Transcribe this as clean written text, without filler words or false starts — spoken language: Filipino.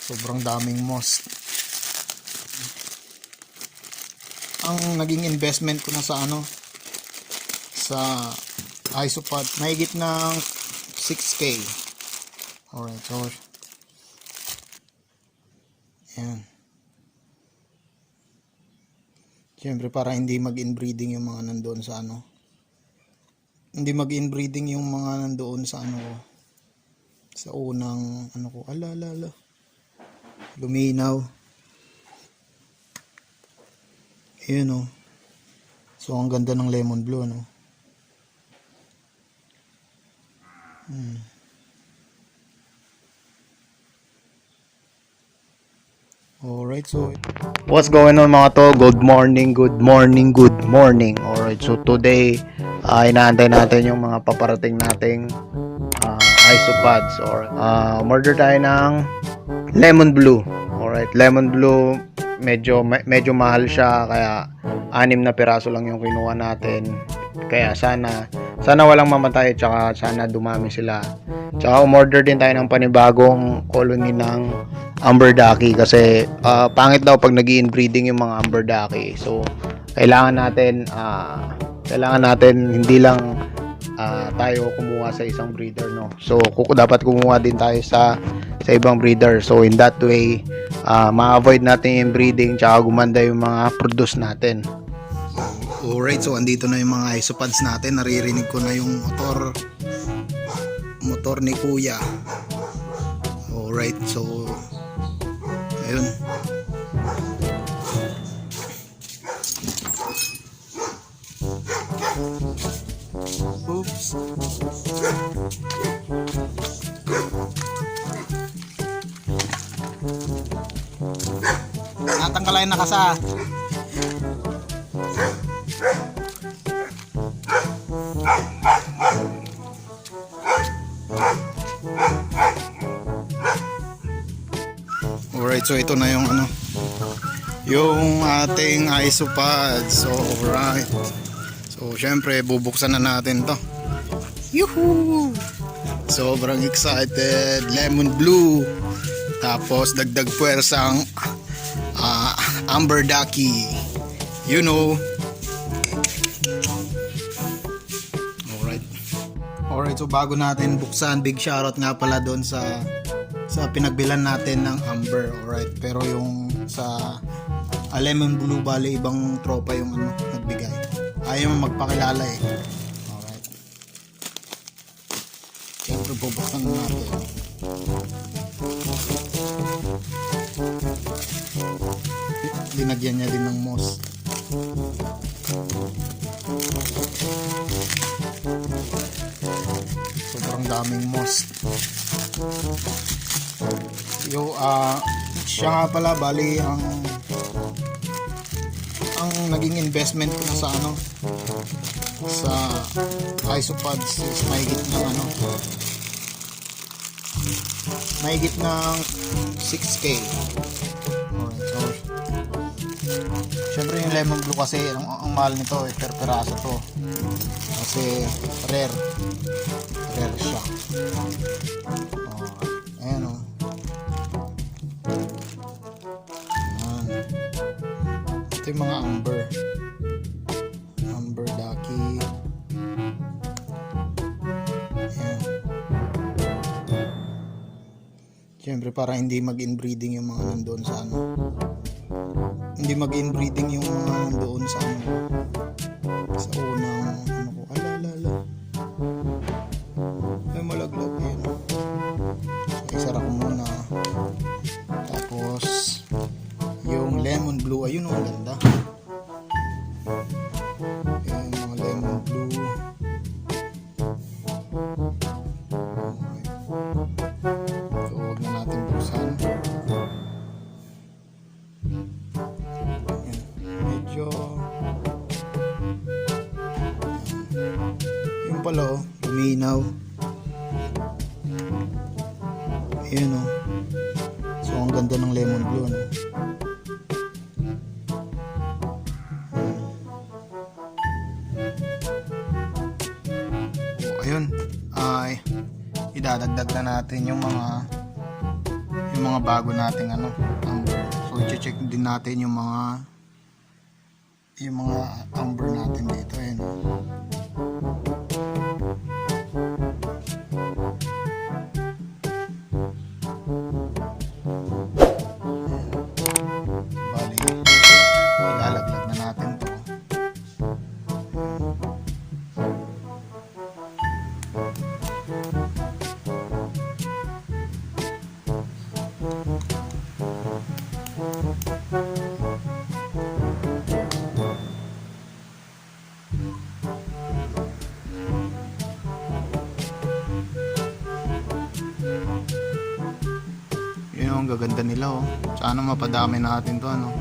Sobrang daming moss. Ang naging investment ko na sa sa isopod, mahigit ng 6K. Alright, so yan. Siyempre para hindi mag-inbreeding yung mga nandoon sa hindi mag-inbreeding yung mga nandoon sa sa unang ko. Ala. Luminaw. Ayun So ang ganda ng lemon blue Alright, so what's going on mga to? Good morning. Alright, so today inaantay natin yung mga paparating nating isopods or order tayo ng lemon blue. Alright, lemon blue medyo mahal siya, kaya 6 na piraso lang yung kinuha natin. Kaya sana walang mamatay, tsaka sana dumami sila. Tsaka umorder din tayo ng panibagong colony ng Amber Ducky kasi pangit daw pag nag-i-inbreeding yung mga Amber Ducky. So kailangan natin hindi lang tayo kumuha sa isang breeder, so dapat kumuha din tayo sa ibang breeder. So in that way ma-avoid natin yung breeding tsaka gumanda yung mga produce natin. Alright, so andito na yung mga isopods natin. Naririnig ko na yung motor ni Kuya. Alright, so ayun. Oops. Natanggalay na kasa. Alright, so ito na yung yung ating isopods. So alright. So syempre bubuksan na natin to. Yuhu! Sobrang excited. Lemon blue. Tapos dagdag puwersang Amber Ducky. Alright, so bago natin buksan, big shoutout nga pala doon sa pinagbilan natin ng Amber. Alright, pero yung sa lemon blue, bali ibang tropa yung nagbigay. Ayaw magpakilala Alright, siyempre bubuksan na natin. Linagyan niya din ng moss. Sobrang daming moss. Siya nga pala, bali ang naging investment ko na sa sa isopods is mahigit ng 6K. Alright, so syempre yung lemon blue kasi ang mahal nito per peraso to kasi rare siya. Ayan Ayan. Ito yung mga Amber Ducky. Ayan. Siyempre para hindi mag-inbreeding yung mga nandoon sa hindi mag-inbreeding yung mga nandoon sa sa unang ko. Ala. Ay malaglag yan. So isara ko muna. Tapos yung lemon blue, ayun ang ganda. Ayan mga lemon blue. So huwag na natin buksan. Medyo yung pala luminaw. Ayan so ang ganda ng lemon blue ayun ay idadagdag na natin yung yung mga bago nating ano, amber. So i-check din natin yung mga amber natin dito. Ayan. Bali, ilalaglag na natin to. Yun ang gaganda nila oh. Sana mapadami natin to ano.